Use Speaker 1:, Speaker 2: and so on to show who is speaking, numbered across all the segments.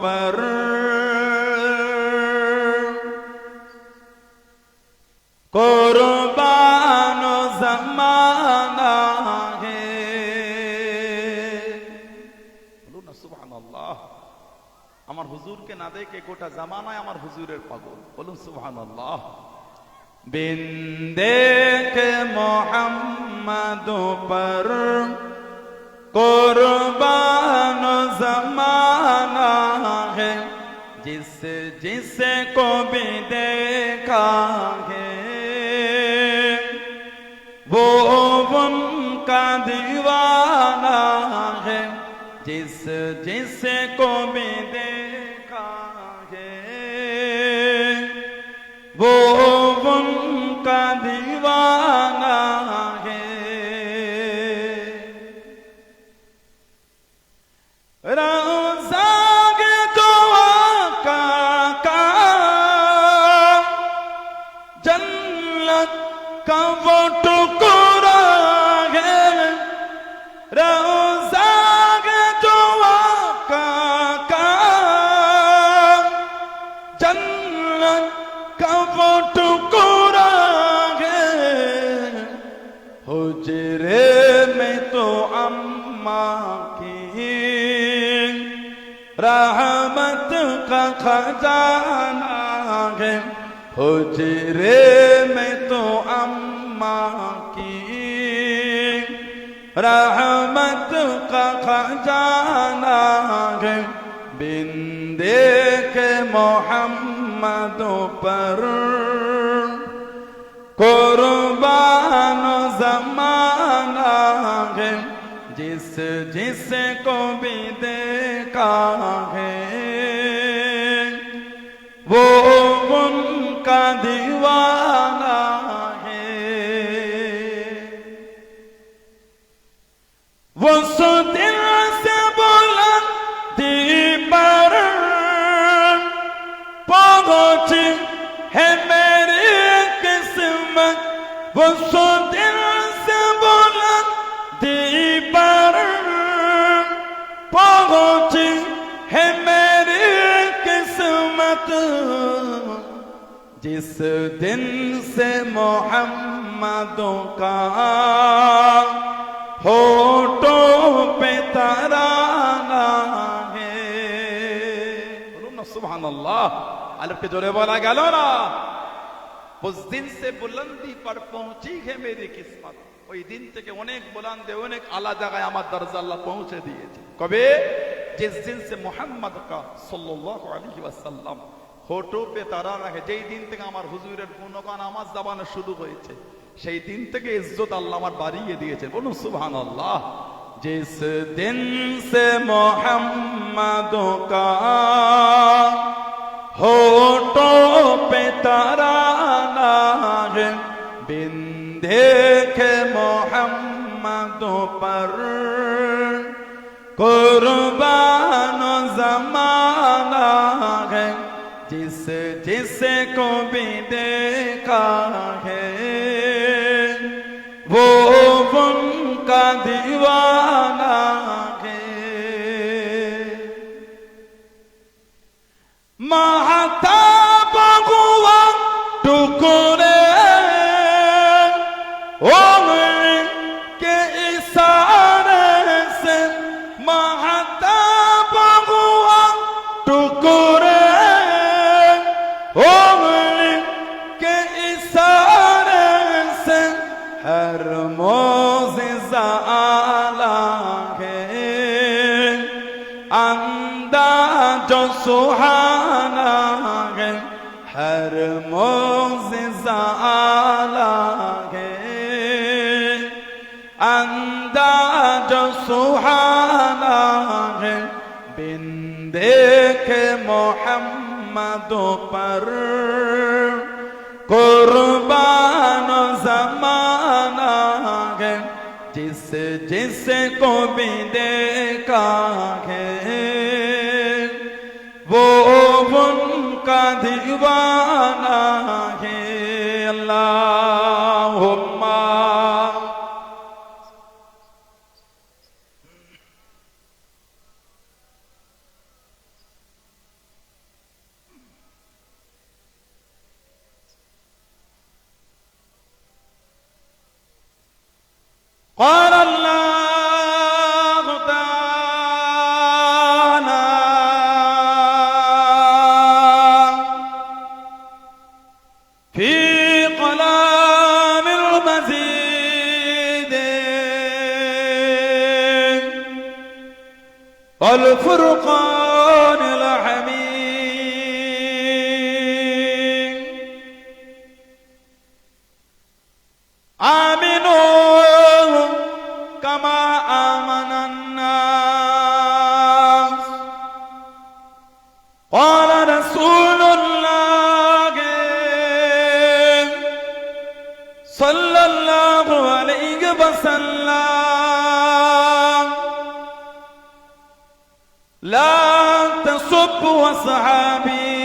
Speaker 1: पर कुर्बान ज़माना है। बोलो ना सुबहानाल्लाह। আমার হুজুরকে না দেখে গোটা জামানায় আমার হুজুরের পাগল। বলুন সুবহানাল্লাহ। बिन देख मोहम्मद पर कुर्बान ज़माना है। जिसे को भी देखा है वो उनका दीवाना है। जिसे को भी देखा है वो उनका दीवाना है। रोज़ा के दुआ का जन्नत का वो टुकड़ा है। रोज़ा के दुआ का जन्नत का वो टुकड़ा है। हुजरे में तो अम्मा की रहमत का खजाना है। हुजरे में तो अम्मा की रहमत का खजाना है। बिन देखे मोहम्मद पर कुर्बान ज़माना है। जिसे को भी देखा है वो उनका दीवाना है। वो सो दिल से बुलंदी पर पहुंची है मेरी किस्मत। वो सो दिल से बुलंदी पर पहुंची है मेरी किस्मत। जिस दिन से मोहम्मदों का होठों पे तराना है। बोलो ना सुभानअल्लाह। अल्लाह के जोरे बोला गया ना। उस दिन से बुलंदी पर पहुंची है मेरी किस्मत। ওই দিন থেকে অনেক বুলন্দে অনেক আলা জায়গায় আমার দরজা আল্লাহ পৌঁছে দিয়েছে। কবে? जिस दिन से मोहम्मद का सल्लल्लाहु अलैहि वसल्लम होठों पे तराना है। যেই দিন থেকে আমার হুজুরের গুণগান আমার জবানে শুরু হয়েছে সেই দিন থেকে ইজ্জত আল্লাহ আমার বাড়িয়ে দিয়েছেন। বলুন সুবহানাল্লাহ। जिस दिन से मोहम्मद का होठों पे तराना है। बिन देखे मोहम्मद पर कुर्बान ज़माना है। जिसे को भी देखा है वो उनका दीवाना है। महताब हुआ टुकड़े के इशारे से। महताब हुआ टुकड़े के इशारे से। हर मोज़िज़ा आला है अंदाज़ो सुहाना है। हर मोज़िज़ा आला है अंदाज़ो सुहाना है। बिन देखे मोहम्मद पर कुर्बान ज़माना है। जिसे को भी देखा है वो उनका दीवाना है। अल्लाहुम्मा قال الله تعالى في كلام المزيد والفرقان الحميد آمنوا كما آمن الناس قال رسول الله صلى الله عليه وسلم لا تسبوا أصحابي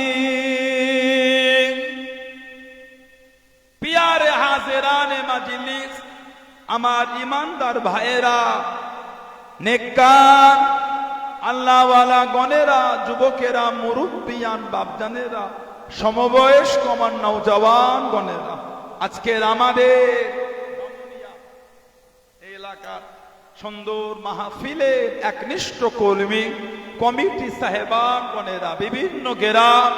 Speaker 1: प्यारे हाजिराने मजलिस আমার ইমানদার ভাইয়েরা নেককার আল্লাহওয়ালা গণেরা যুবকেরা মুরব্বিয়ান বাপজানেরা সমবয়স্ক আমার নওজওয়ান গণেরা আজকের আমাদের এই এলাকার সুন্দর মাহফিলে একনিষ্ঠ কর্মী কমিটি সাহেবান গণেরা বিভিন্ন গ্রাম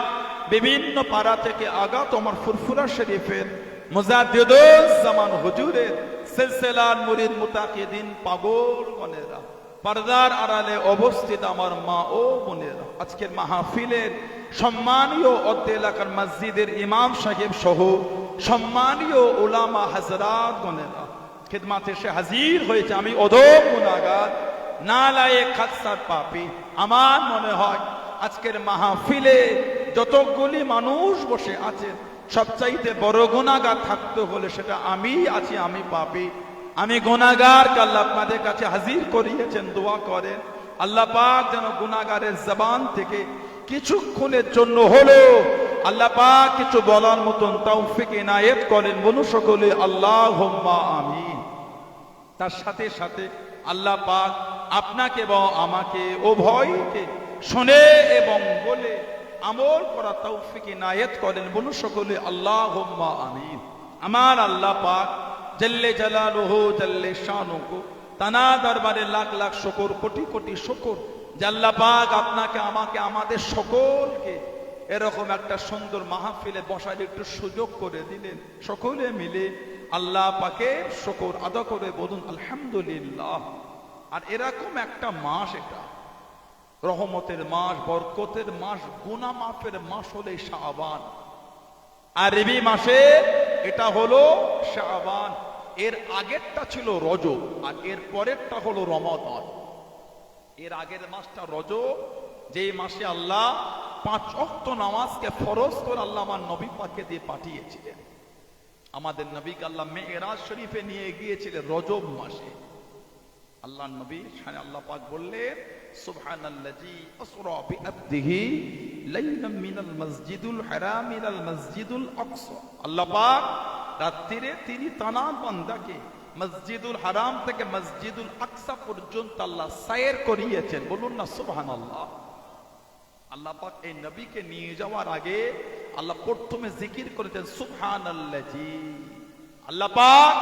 Speaker 1: বিভিন্ন পাড়া থেকে আগত আমার ফুরফুরা শরীফের মুজাদ্দিদুল জামান হুজুরের সিলসিলার মুরিদ মুতাকিদিন পাগল গণেরা পর্দার আড়ালে অবস্থিত আমার মা ও বোনেরা আজকের মাহফিলের সম্মানীয় অত্র এলাকার মসজিদের ইমাম সাহেব সহ সম্মানীয় উলামা হযরত গণেরা খিদমতে এসে হাজির হয়েছে আমি অধম গুনাহগার নালায়েক খাসসার পাপী আমার মনে হয় আজকের মাহফিলে যতগুলি মানুষ বসে আছে সবচাইতে বড় গুনাহগার থাকতে হলে সেটা আমি আছি আমি পাপী আমি গুনাহগারকে আল্লাহ আপনাদের কাছে হাজির করিয়েছেন দোয়া করেন আল্লাহ পাক যেন গুনাহগারের জবান থেকে কিছুক্ষণের জন্য হলো আল্লাহ পাক কিছু বলার মতন তৌফিক ইনায়েত করেন বলুন সকলে আল্লাহুম্মা আমিন তার সাথে সাথে আল্লাহ পাক আপনাকে এবং আমাকে উভয়কে শুনে এবং বলে আমল করা তৌফিক ইনায়েত করেন বলুন সকলে আল্লাহুম্মা আমিন আমার আল্লাহ পাক জল্লে জালালুহু জল্লে শানুহু তানা দরবারে লাখ লাখ শুকর কোটি কোটি শুকর যে আল্লাহ পাক আপনাকে আমাকে আমাদের সকলকে এরকম একটা সুন্দর মাহফিলে বসার একটু সুযোগ করে দিলেন সকলে মিলে আল্লাহ পাকের শুকর আদা করে বলুন আলহামদুলিল্লাহ আর এরকম একটা মাস এটা রহমতের মাস বরকতের মাস গুনাহ মাফের মাস হলো শাবান আরবি মাসে এটা হলো শাবান এর আগেরটা ছিল রজব আর এর পরেরটা হলো রমাদান এর আগের মাসটা রজব যেই মাসে আল্লাহ 5 ওয়াক্ত নামাজকে ফরজ করে আল্লাহ আমার নবী পাককে দিয়ে পাঠিয়েছিলেন আমাদের নবীকে আল্লাহ মেরাজ শরীফে নিয়ে গিয়েছিলেন রজব মাসে আল্লাহ নবী শানে আল্লাহ পাক বললেন সুবহানাল্লাযী আসরা বিআবদিহি লাইলাম মিনাল মসজিদুল হারাম ইলাল মসজিদুল আকসা আল্লাহ পাক রাত্রিরে তিনি তানার বান্দাকে মসজিদুল হারাম থেকে মসজিদুল আকসা পর্যন্ত আল্লাহ সায়ের করিয়েছেন বলুন না সুবহানাল্লাহ আল্লাহ পাক এই নবীকে নিয়ে যাওয়ার আগে আল্লাহ প্রথমে জিকির করেছেন সুবহানাল্লাযী আল্লাহ পাক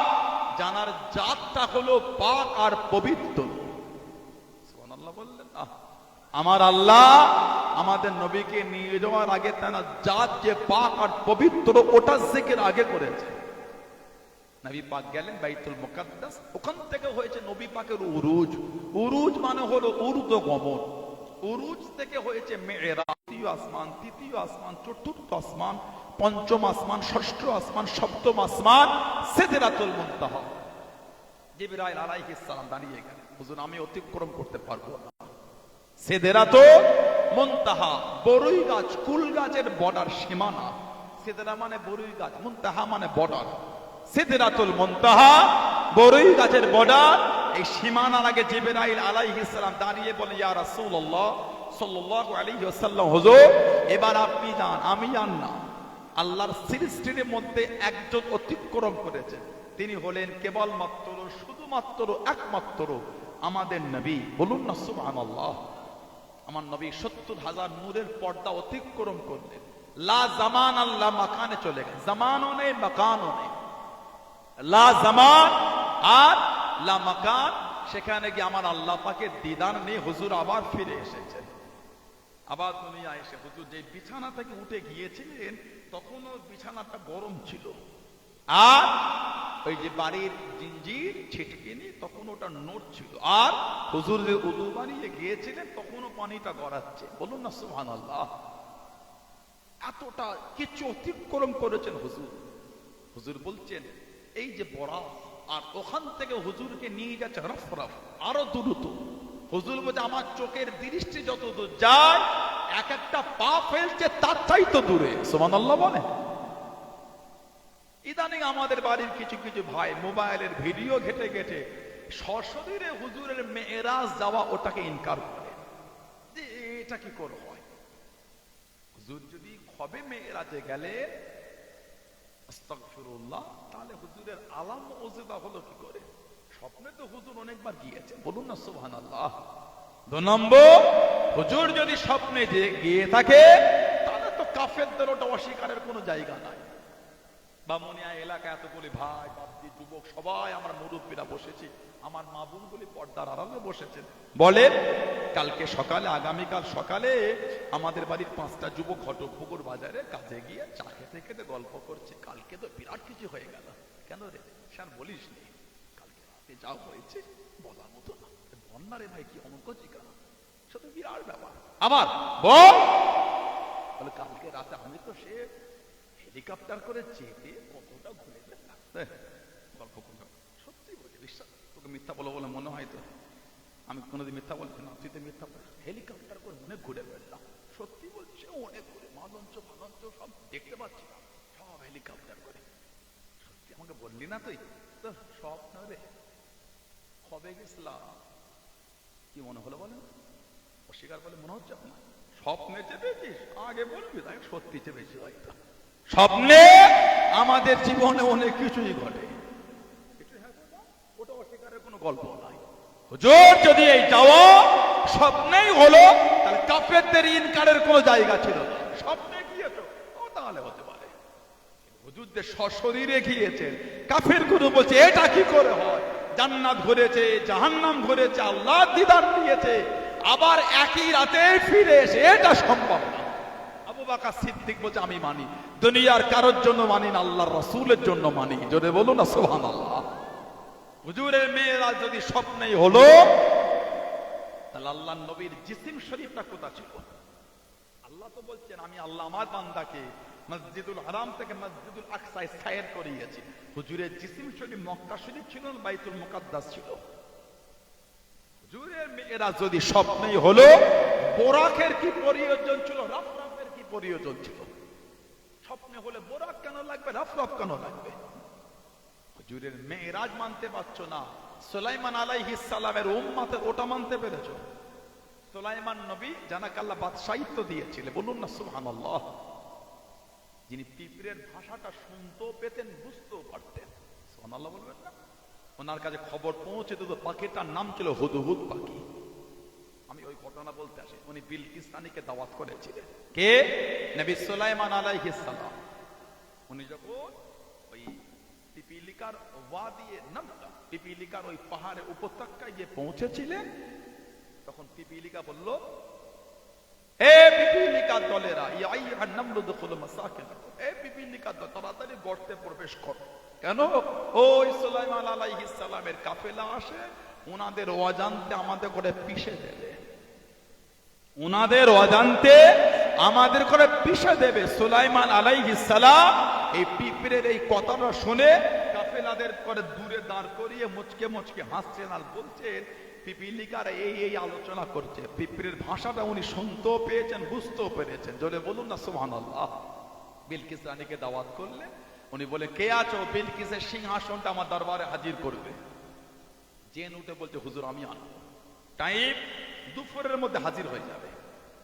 Speaker 1: জানার জাতটা হলো পাক আর পবিত্র সুবহানাল্লাহ বললেন আমার আল্লাহ আমাদের নবীকে নিয়ে যাওয়ার আগে তার জাত যে পাক আর পবিত্র ওটা জিকির আগে করেছে নবী পাক গেলেন বাইতুল মুকাদ্দাস ওখান থেকে হয়েছে নবী পাকের উরুজ উরুজ মানে হলো ঊর্ধ্বগমন উরুজ থেকে হয়েছে মেরাজ দ্বিতীয় আসমান তৃতীয় আসমান চতুর্থ আসমান পঞ্চম আসমান ষষ্ঠ আসমান সপ্তম আসমান সিদরাতুল মুনতাহা জিবরাইল আলাইহিস সালাম দাঁড়িয়ে গেলেন হুজুর আমি অতিক্রম করতে পারবো না সিদরাতুল মুনতাহা বড়ই গাছ কুল গাছের বর্ডার সীমানা সিদরা মানে বড়ই গাছ মুনতাহা মানে বর্ডার সিদরাতুল মুনতাহা বড়ই গাছের বর্ডার এই সীমানার আগে জিবরাইল আলাইহিস সালাম দাঁড়িয়ে বলেন ইয়া রাসূলুল্লাহ সাল্লাল্লাহু আলাইহি ওয়াসাল্লাম হুজুর এবার আপনি যান আমি যান না আল্লাহর সৃষ্টির মধ্যে একজন অতিক্রম করেছেন তিনি হলেন কেবলমাত্র শুধুমাত্র একমাত্র আমাদের নবী বলুন না সুবহানাল্লাহ আমার নবী ৭০,০০০ নূরের পর্দা অতিক্রম করলেন লা জামান আল্লাহ মাকানে চলে গেলেন জামানও নেই মাকানও নেই লা জামান আর লামাকান, সেখানে গিয়ে আমার আল্লাহ পাকের দিদার নিয়ে হুজুর আবার ফিরে এসেছেন। আবার দুনিয়া এসে হুজুর যে বিছানা থেকে উঠে গিয়েছিলেন তখনও বিছানাটা গরম ছিল, আর ওই যে বাড়ির জিঞ্জির ছিটকিনি তখন ওটা নড়ছিল, আর হুজুর যে উদু বানিয়ে গিয়েছিলেন তখনও পানিটা গড়াচ্ছে। বলুন না সুবহানাল্লাহ। এতটা কিছু অতিক্রম করেছেন হুজুর। হুজুর বলছেন এই যে বড়া, আর ওখান থেকে হুজুরকে নিয়ে যাচ্ছে রফ রফ, আরো দ্রুত। হুজুর বলছে আমার চোখের দৃষ্টি যত দূর যায় এক একটা পা ফেলছে তার চাইতে দূরে। সুবহানাল্লাহ বলে। ইদানিং আমাদের বাড়ির কিছু কিছু ভাই মোবাইলের ভিডিও ঘেটে ঘেটে সশরীরে হুজুরের মেরাজ যাওয়া ওটাকে ইনকার করে যে এটা কি করে হয়। হুজুর যদি খবে মেরাজে গেলে আস্তাগফিরুল্লাহ, তাহলে হুজুরের আলাম ওজেদা হলো কি করে? স্বপ্নে তো হুজুর অনেকবার গিয়েছে। বলুন না সুবহানাল্লাহ। 2 নম্বর, হুজুর যদি স্বপ্নে যে গিয়ে থাকে তাহলে তো কাফেরদের ওটা অস্বীকারের কোনো জায়গা নাই। বামুনিয়া এলাকা এতগুলি ভাই বাপজি যুবক সবাই আমরা মুরব্বীরা বসেছি, আমার মা বোনগুলি পর্দার আড়ালে বসেছেন। বলেন কালকে সকালে, আগামীকাল সকালে আমাদের বাড়ির 5টা যুবক ঘটকপুকুর বাজারে কাজে গিয়ে চা খেতে খেতে গল্প করছে, কালকে তো বিরাট কিছু হয়ে গেল। কেন রে স্যার বলিস নি, কালকে রাতে যা হয়েছে বলার মতো না। বন্যা রে ভাই, কি অনুকচি কেন, সেটা বিরাট ব্যাপার। আবার বল কালকে রাতে আমি তো সে হেলিকপ্টার করে চেপে কতটা ঘুরে ফেললাম। গল্প করলাম, সত্যি বলি, বিশ্বাস তোকে মিথ্যা বলো বলে মনে হয় তো, আমি কোনোদিন মিথ্যা বলছি না, তুই তো মিথ্যা বল। হেলিকপ্টার করে অনেক ঘুরে ফেললাম, সত্যি বলছে অনেক ঘুরে, মালঞ্চ ফালঞ্চ সব দেখতে পাচ্ছি না, সব হেলিকপ্টার করে। সত্যি আমাকে বললি না তুই তো স্বপ্ন রে, কবে গেছিলাম কি মনে হলো বলেন? অস্বীকার বলে মনে হচ্ছে আপনার স্বপ্নে চেপেছিস, আগে বলবি তাই সত্যি চেপেছি হয়তো। স্বপ্নে আমাদের জীবনে অনেক কিছুই ঘটে, ওটা অস্বীকারের কোনো গল্প নাই। হুজুর যদি এই যাওয়া স্বপ্নেই হলো তাহলে কাফেরদের ইনকারের কোনো জায়গা ছিল না। স্বপ্নে গিয়েছো ও তাহলে হতে পারে, হুজুরদের সশরীরে গিয়েছেন। কাফের গুলো বলছে এটা কি করে হয়, জান্নাত ঘুরেছে, জাহান্নাম ঘুরেছে, আল্লাহ দিদার দিয়েছে, আবার একই রাতে ফিরে এসে এটা সম্ভব না। আবু বকর সিদ্দিক বলছে আমি মানি, দুনিয়ার কারোর জন্য মানি না, আল্লাহর রাসূলের জন্য মানি। জোরে বলুন না সুবহানাল্লাহ। হুজুরের মেয়েরাজ যদি স্বপ্নেই হলো তাহলে আল্লাহর নবীর জিসিম শরীফটা কোথায় ছিল? আল্লাহ তো বলছেন আমি আল্লাহ আমার বান্দাকে মসজিদুল হারাম থেকে মসজিদুল আকসায় সায়ের করিয়েছি। হুজুরের জিসিম শরীফ মক্কা শরীফ ছিল, বাইতুল মুকাদ্দাস ছিল। হুজুরের মেয়েরাজ যদি স্বপ্নেই হলো, বোরাকের কি প্রয়োজন ছিল, রাফরাফের কি প্রয়োজন ছিল? স্বপ্নে হলে বোরাক কেন লাগবে, রাফরাফ কেন লাগবে? হুজুরের মেরাজ মানতে পারছো না, সুলাইমান আলাইহিস সালামের উম্মতে ওটা মানতে পেরেছো? সুলাইমান নবী জানাকে আল্লাহ বাদশাহিত্ব দিয়েছিলেন। বলুন না সুবহানাল্লাহ। যিনি পিঁপড়ের ভাষাটা শুনতেও পেতেন, বুঝতেও পারতেন। সুবহানাল্লাহ বলবেন না? ওনার কাছে খবর পৌঁছে দিত, পাখিটার নাম ছিল হুদহুদ পাখি। আমি ওই ঘটনা বলতে আসি, উনি বিলকিস রানীকে দাওয়াত করেছিলেন। কে? নবী সুলাইমান আলাইহিস সালাম। উনি যখন ওই পিপিলিকার ওয়াদিয়ে নামটা, পিপিলিকার ওই পাহাড়ে উপত্যকায় গিয়ে পৌঁছেছিলেন, তখন পিপিলিকা বলল হে পিপিলিকার দলেরা, ইয়া আইয়ুহান নামলু দুখুলু মাসাকিনাকুম, হে পিপিলিকার দল তাড়াতাড়ি গর্তে প্রবেশ করো। কেন? ওই সুলাইমান আলাইহিস সালামের কাফেলা আসে, ওনাদের অজান্তে আমাদের করে পিষে দেবে, ওনাদের অজান্তে আমাদের করে পিষে দেবে। সুলাইমান আলাইহিস সালাম এই পিঁপড়ের এই কথাটা শুনে কাফেলাদের করে দূরে দাঁড় করিয়ে মুচকে মুচকে হাসছেন আর বলছেন, পিপিলিকার এই আলোচনা করছে। পিঁপড়ের ভাষাটা উনি শুনতেও পেয়েছেন, বুঝতেও পেরেছেন। জোরে বলুন না সুবহানাল্লাহ। বিলকিস রানীকে দাওয়াত করলে উনি বলে কে আছো? বিলকিসের সিংহাসনটা আমার দরবারে হাজির করবে। জেন উঠে বলছে হুজুর আমি আনবো। টাইম দুপুরের মধ্যে হাজির হয়ে যাবে।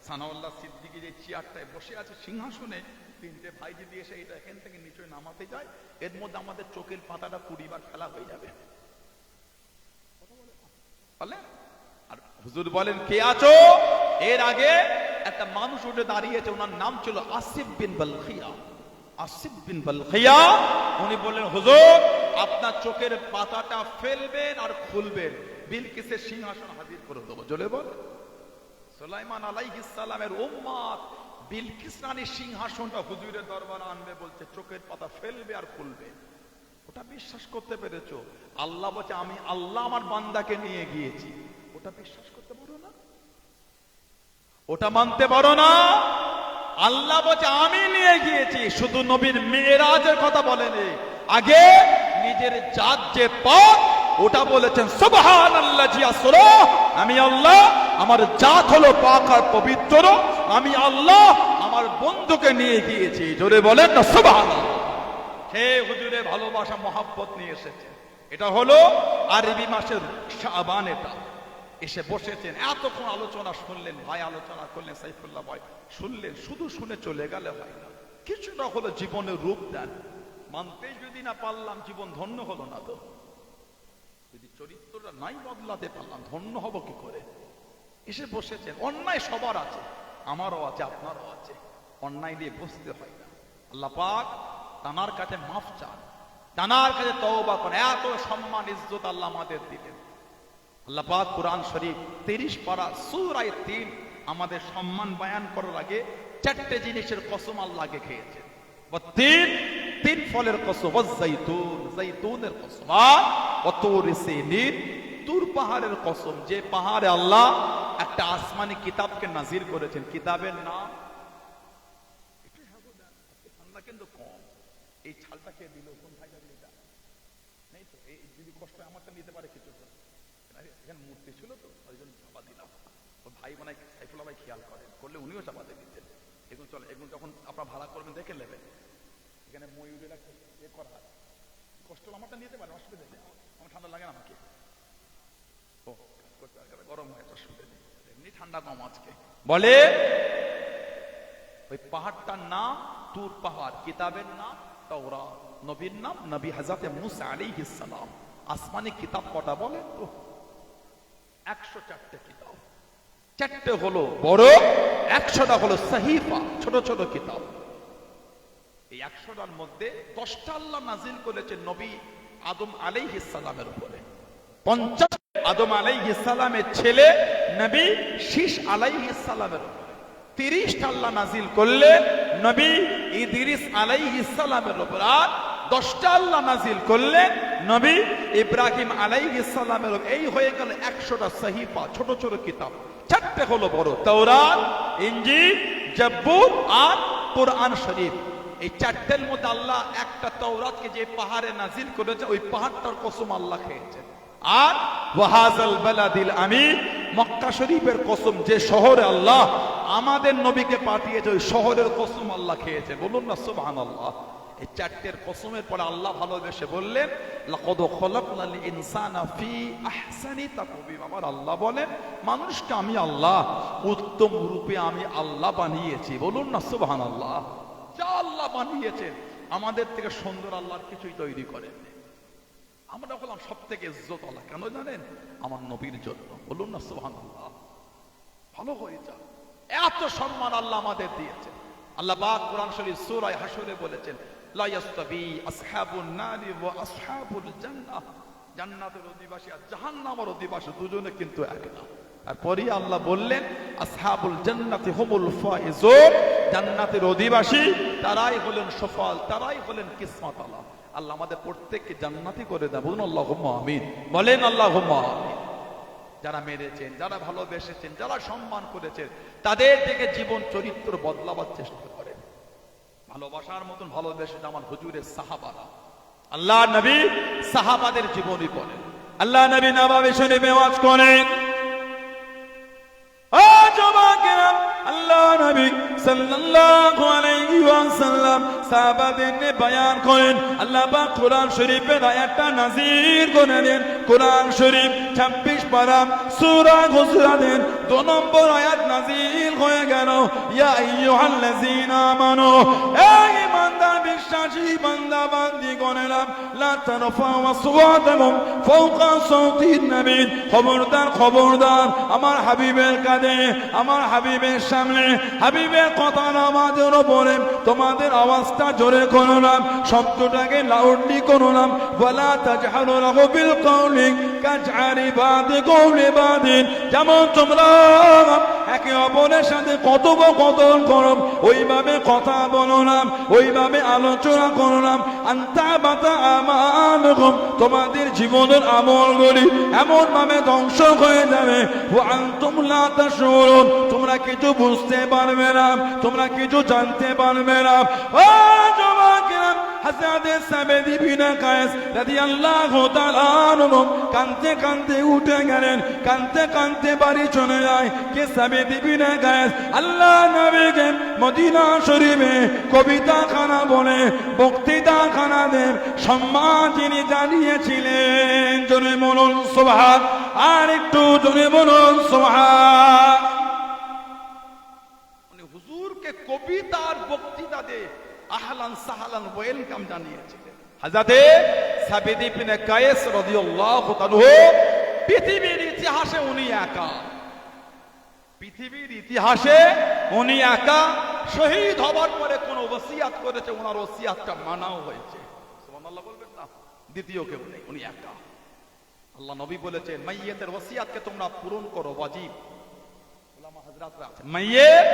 Speaker 1: সানাউল্লাহ সিদ্দিকী যে চেয়ারটায় বসে আছে সিংহাসনে, 3টে ভাই যদি এসে এটা এখান থেকে নিচে নামাতে যায়, এর মধ্যে আমাদের চোখের পাতাটা 20 বার ফেলা হয়ে যাবে। আর হুজুর বলেন কে আছো? এর আগে একটা মানুষ উঠে দাঁড়িয়েছে, ওনার নাম ছিল আসিফ বিন বালখিয়া। আসিফ বিন বালখিয়া উনি বললেন, হুজুর আপনার চোখের পাতাটা ফেলবেন আর খুলবেন, বিলকিসের সিংহাসন হাজির করে দেবো। জোরে বল। সুলাইমান আলাইহিস সালামের উম্মত বিলকিস রানীর সিংহাসনটা হুজুরের দরবারে আনবে, বলছে চোখের পাতা ফেলবে আর খুলবে। ওটা বিশ্বাস করতে পেরেছো? আল্লাহ বলছে আমি আল্লাহ আমার বান্দাকে নিয়ে গিয়েছি, ওটা বিশ্বাস করতে পারো না? ওটা মানতে পারো না? আল্লাহ বলছে আমি নিয়ে গিয়েছি। শুধু নবীর মেরাজের কথা বলেনি, আগে নিজের জাত যে পথ ওটা বলেছেন সুবহানাল্লাহি আসরা, আমি আল্লাহ আমার জাত হলো পাক আর পবিত্র, আমি আল্লাহ আমার বন্ধুকে নিয়ে গিয়েছি। জোরে বলেন না সুবহানাল্লাহ। হে হুজুরের ভালোবাসা মহব্বত নিয়ে এসেছে। এটা হলো আরবি মাসের শাবান। এটা এসে বসেছেন, এতক্ষণ আলোচনা শুনলেন, ভাই আলোচনা করলেন, সাইফুল্লাহ ভাই শুনলেন, শুধু শুনে চলে গেলে হয় না, কিছুটা হলো জীবনের রূপ দেন। মানতে যদি না পারলাম জীবন ধন্য হলো না। তো যদি চরিত্রটা নাই বদলাতে পারলাম ধন্য হব কি করে? এসে বসেছেন, অন্যায় সবার আছে, আমারও আছে, আপনারও আছে, অন্যায় দিয়ে বসতে হয় না। আল্লাহ পাক তানার কাছে মাফ চান, তানার কাছে তওবা করেন। এত সম্মান ইজ্জত আল্লাহ আমাদের দিলেন। আল্লাহ পাক কুরআন শরীফ 30 পারা সূরা 3 আমাদের সম্মান বয়ান করার আগে 4টে জিনিসের কসম আল্লাহকে খেয়েছে। তিন ফলের কসম, যাইতুন, যাইতুনের কসম, আর তুর সিনিন, তুর পাহাড়ের কসম, যে পাহাড়ে আল্লাহ একটা আসমানি কিতাবকে নাজিল করেছেন। কিতাবের নাম ঠান্ডা কিন্তু কম। এই ছালটা কে দিল? কোন ভাইটা দিল? এটা নেই তো। এই যদি কষ্ট আমারটা নিতে পারে কিছু, এখানে মূর্তি ছিল তো ওই জন্য চাপা দিলাম। ওর ভাই মানে সাইফুল্লাহ ভাই খেয়াল করেন, করলে উনিও চাপা দিয়ে দিতেন। এগুলো চলে, এগুলো যখন আপনার ভাড়া করবেন দেখে নেবেন। এখানে ময়ূরের এ করা হয়, কষ্ট আমারটা নিতে পারেন, অসুবিধা নেই। আমার ঠান্ডা লাগে না আমাকে, ও কাজ করতে গরম হয়, অসুবিধা নেই, এমনি ঠান্ডা কম আজকে। বলে ওই পাহাড়টার নাম তুর পাহাড়, কিতাবের নাম তাওরাত, নবীর নাম নবী হযরত মুসা আলাইহিস সালাম। আসমানি কিতাব কটা বলে তো? 104টে কিতাব। 4টে হলো বড়, 100টা হলো সাহিফা, ছোট ছোট কিতাব। এই 100টার মধ্যে 10টা আল্লাহ নাজিল করেছেন নবী আদম আলাইহিস সালামের উপরে। 50 আদম আলাইহিস সালামের ছেলে নবী শীশ আলাইহিস সালামের উপরে। 30টা আল্লাহ নাজিল করলেন নবী ইদ্রিস আলাইহিস সালামের উপর। আর 10টা আল্লাহ নাজিল করলেন নবী ইব্রাহিম আলাইহিস সালামের উপর। এই হয়ে গেল 100টা সাহিফা, ছোট ছোট কিতাব। 4টে হলো বড়, তাওরাত, ইনজিল, জাবুর আর কুরআন শরীফ। এই 4টের মধ্যে আল্লাহ একটা তাওরাতকে যে পাহাড়ে নাজিল করেছে, ওই পাহাড়টার কসম আল্লাহ খেয়েছেন। আর ওয়াহাজাল বালাদিল আমিন, মক্কা শরীফের কসম, যে শহরে আল্লাহ আমাদের নবীকে পাঠিয়েছে, ওই শহরের কসম আল্লাহ খেয়েছে। বলুন না সুবহানাল্লাহ। এই 4টের কসমের পরে আল্লাহ ভালোবেসে বললেন লাকাদ খলাকনাল ইনসানা ফি আহসানি তাকওয়িম। আমার আল্লাহ বলেন মানুষকে আমি আল্লাহ উত্তম রূপে আমি আল্লাহ বানিয়েছি। বলুন না সুবহানাল্লাহ। যা আল্লাহ বানিয়েছেন আমাদের থেকে সুন্দর আল্লাহর কিছুই তৈরি করেননি। আমরা হলাম সব থেকে ইজ্জত আল্লাহ, কেন জানেন? আমার নবীর জন্য। বলুন না সুবহানাল্লাহ। ভালো হয়ে যা, এত সম্মান আল্লাহ আমাদের দিয়েছেন। আল্লাহ পাক কুরআন শরীফ সূরা হাশরে বলেছেন লা ইয়াসতাবি আসহাবুন নারি ওয়া আসহাবুল জান্নাহ। জান্নাতের অধিবাসী আর জাহান্নামের অধিবাসী দুজনে কিন্তু এক না। আর পরে আল্লাহ বললেন আসহাবুল জান্নাতি হুমুল ফাইজুন, জান্নাতের অধিবাসী তারাই হলেন সফল, তারাই হলেন কিসমত আলা। আল্লাহ আমাদের প্রত্যেককে জান্নাতি করে দেন। বলুন আল্লাহুম্মা আমিন। বলেন আল্লাহুম্মা আমিন। যারা মেরেছেন, যারা ভালোবেসেছেন, যারা সম্মান করেছেন, তাদের থেকে জীবন চরিত্র বদলাবার চেষ্টা করেন। ভালোবাসার মতন ভালোবেসেন আমার হুজুরের সাহাবারা। আল্লাহ নবী সাহাবাদের জীবনী পড়েন, আল্লাহ নবী নববী শরীফে ওয়াজ করেন। আল্লাহ নবী সাল্লাল্লাহু আলাইহি ওয়াসাল্লাম সাহাবাদের নিয়ে বয়ান করেন। আল্লাহ পাক কোরআন শরীফের আয়াতটা নাযিল করে দেন। কোরআন শরীফ 26 পারা সূরা হুজুরাতের 2 নম্বর আয়াত নাযিল হয়ে গেল। ইয়া আইয়ুহাল্লাযীনা আমানু, হে ঈমানদার বিশ্বাসী বান্দা বান্দি গণেরা লা তারফাউ আসওয়াতাকুম ফাওকা সাওতিন নবী খবরদার খবরদার আমার হাবিবের কাঁধে আমার হাবিবের সামনে হাবিবের কথা নামাজের উপরে তোমাদের আওয়াজটা জোরে করো না শব্দটাকে লাউডলি করো না ওয়ালা তাজহারু লাহু বিল কওলি কাজআরি বাদিকুম লিবাদিন যেমন তোমরা একে অপরের সাথে কথোপকথন করো ওইভাবে কথা বলো না ওইভাবে আলোচনা করো না আনতাবাতা আমালুকুম তোমাদের জীবনের আমলগুলি এমন ভাবে ধ্বংস হয়ে যাবে ওয়া আনতুম লা তাশউরুন তোমরা কিছু বুঝতে পারবে না তোমরা কিছু জানতে পারবে না ও যুবকেরা হযরত সাবেদ ইবনে কায়েস রাদিয়াল্লাহু তাআলা আনহু কাঁদতে কাঁদতে উঠে গেলেন কাঁদতে কাঁদতে বাড়ি চলে যায় কে সাবেদ ইবনে কায়েস আল্লাহ নবীকে মদিনা শরীফে কবিতা খানা বলে বক্তৃতা খানা দেন সম্মান যিনি জানিয়েছিলেন জোরে বলুন সুবহান আর একটু জোরে বলুন সুবহান উনি হুজুরকে কবিতার বক্তৃতা দিয়ে আহলান সাহলান ওয়েলকাম জানিয়েছিলেন হযরত সাবিদ ইবনে কায়েস রাদিয়াল্লাহু তাআলা পৃথিবীর ইতিহাসে উনি একা পৃথিবীর ইতিহাসে উনি একা শহীদ হবার পরে কোন ওসিয়াত করেছে ওনার ওসিয়াতটা মানাও হয়েছে সুবহানাল্লাহ বলবেন না দ্বিতীয় কেউ নেই উনি একা আল্লাহ নবী বলেছেন মাইয়িতের ওসিয়াতকে তোমরা পূরণ করো ওয়াজিব উলামা হযরতরা আছেন মাইয়িত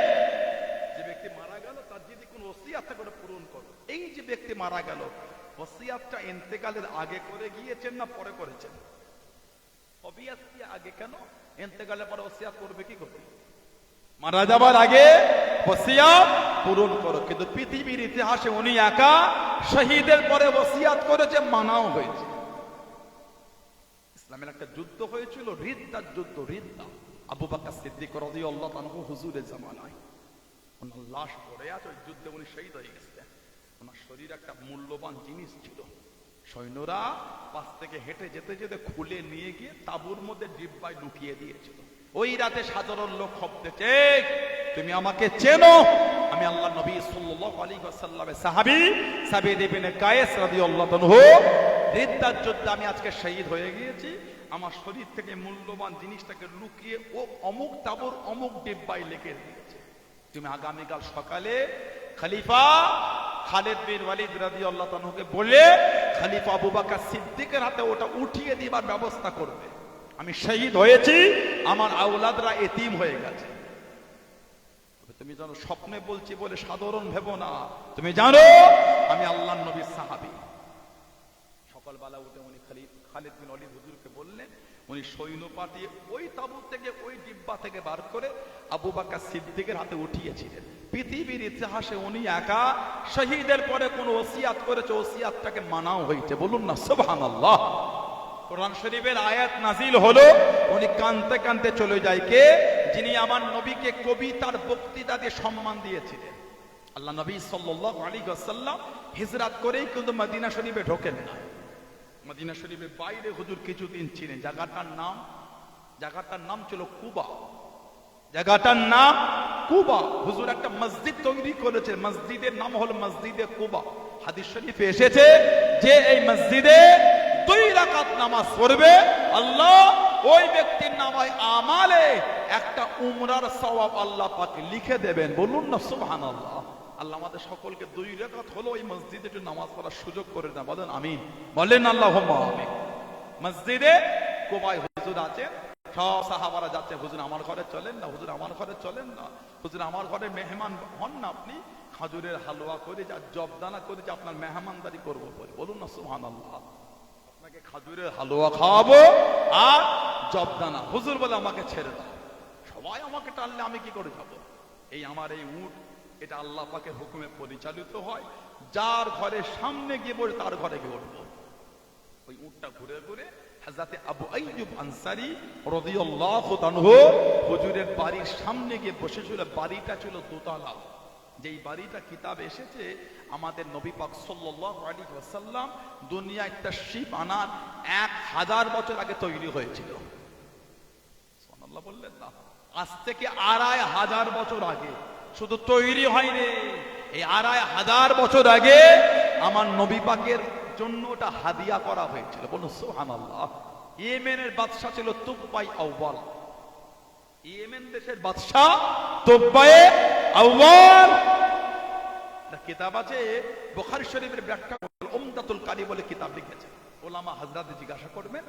Speaker 1: যে ব্যক্তি মারা গেল তার যদি কোনো ওসিয়াত থাকে ওটা পূরণ করো এই যে ব্যক্তি মারা গেল ওসিয়াতটা ইন্তেকালের আগে করে গিয়েছেন না পরে করেছেন অবিয়াসলি আগে কেন ইন্তেকালের পরে ওসিয়াত করবে কি করে মারা যাবার আগে ওসিয়াত পূরণ করো কিন্তু পৃথিবীর ইতিহাসে উনি একা শহীদের পরে ওসিয়াত করেছে মানাও হয়েছে ইসলামের একটা যুদ্ধ হয়েছিল রিদ্দার যুদ্ধ রিদ্দা আবু বকর সিদ্দিক রাদিয়াল্লাহু আনহু হুজুরের জামানায় ওনার লাশ পড়ে আছে ওই যুদ্ধে উনি শহীদ হয়ে গেছেন ওনার শরীর একটা মূল্যবান জিনিস ছিল সৈন্যরা পাশ থেকে হেঁটে যেতে যেতে খুলে নিয়ে গিয়ে তাঁবুর মধ্যে ডিব্বায় ঢুকিয়ে দিয়েছিল ওই রাতে সাধারণ লোক ভাবতেছে তুমি আমাকে চেনো আমি আল্লাহ নবী সাল্লাল্লাহু আলাইহি ওয়াসাল্লামের সাহাবী সাবিদ ইবনে কায়েস রাদিয়াল্লাহু আনহু রিদ্দার যুদ্ধে আমি আজকে শহীদ হয়ে গিয়েছি আমার শরীর থেকে মূল্যবান জিনিসটাকে লুকিয়ে ও অমুক তাঁবুর অমুক ডিব্বায় লিখে দিয়েছে তুমি আগামীকাল সকালে খলিফা খালিদ বিন ওয়ালিদ রাদিয়াল্লাহু আনহুকে বলে খলিফা আবু বকর সিদ্দিকের হাতে ওটা উঠিয়ে দিবার ব্যবস্থা করবে আমি শহীদ হয়েছি আমার আওলাদরা এতিম হয়ে গেছে তুমি জানো স্বপ্নে বলছি বলে সাধারণ ভেবো না তুমি জানো আমি আল্লাহর নবীর সাহাবী সকালবেলা উঠে উনি খালিদ বিন ওয়ালিদ হুজুরকে বললেন উনি সৈন্য পাঠিয়ে ওই তাঁবু থেকে ওই ডিব্বা থেকে বার করে আবু বকর সিদ্দিকের হাতে উঠিয়েছিলেন পৃথিবীর ইতিহাসে উনি একা শহীদের পরে কোন ওসিয়াত করেছে ওসিয়াতটাকে মানাও হয়েছে বলুন না সুবহানাল্লাহ কোরআন শরীফের আয়াত নাজিল হলো উনি কাঁদতে কাঁদতে চলে যায় কে যিনি আমার নবীকে কবিতার বক্তৃতা দিয়ে সম্মান দিয়েছিলেন আল্লাহ নবী সাল্লাল্লাহু আলাইহি ওয়াসাল্লাম হিজরত করেই কিন্তু মদিনা শরীফে ঢোকেন না মদিনা শরীফের বাইরে হুজুর কিছুদিন ছিলেন জায়গাটার নাম ছিল কুবা জায়গাটার নাম কুবা হুজুর একটা মসজিদ তৈরি করেছে মসজিদের নাম হলো মসজিদে কুবা হাদিস শরীফে এসেছে যে এই মসজিদে 2 রাকাত নামাজ পড়বে আল্লাহ ওই ব্যক্তির নামায় আমালে একটা উমরার সওয়াব আল্লাহ পাক লিখে দেবেন বলুন না সুবহানাল্লাহ আল্লাহ আমাদের সকলকে 2 রাকাত হলো এই মসজিদে একটু নামাজ পড়ার সুযোগ করে দেন বলেন আমিন বলেন আল্লাহুম্মা আমিন মসজিদে কুবায় হুজুর আছেন সব সাহাবারা যাচ্ছে হুজুর আমার ঘরে চলেন না হুজুর আমার ঘরে চলেন না হুজুর আমার ঘরে মেহমান হন না আপনি খাজুরের হালুয়া করে যা জবদানা করে যে আপনার মেহমানদারি করবো বলে বলুন না সুবহানাল্লাহ আপনাকে খাজুরের হালুয়া খাওয়াবো আর জবদানা হুজুর বলে আমাকে ছেড়ে দাও সবাই আমাকে টানলে আমি কি করে যাব এই আমার এই উট এটা আল্লাহ পাকের হুকুমে পরিচালিত হয় যার ঘরের সামনে গিয়ে বসে তার ঘরে গিয়ে উঠবো ওই উটটা ঘুরে ঘুরে হযরত আবু আইয়ুব আনসারী রাদিয়াল্লাহু আনহু হুজুরের বাড়ির সামনে গিয়ে বসেছিল বাড়িটা ছিল দোতলা যেই বাড়িটা কিতাব এসেছে আমাদের নবী পাক সাল্লাল্লাহু আলাইহি ওয়াসাল্লাম দুনিয়ায় তাশরীফ আনার 1000 বছর আগে তৈরি হয়েছিল সুবহানাল্লাহ বললেন না আজ থেকে 2500 বছর আগে শুধু তৈরি হয়নি এই 2500 বছর আগে আমার নবী পাকের জন্য ওটা হাদিয়া করা হয়েছিল। বলুন সুবহানাল্লাহ। ইয়েমেনের বাদশা ছিল তুব্বাই আউয়াল। ইয়েমেন দেশের বাদশা তুব্বাই আউয়াল। কিতাব আছে বুখারী শরীফের ব্যাখ্যা উমদাতুল কারি বলে কিতাব লিখেছে। ওলামা হযরত জিজ্ঞাসা করবেন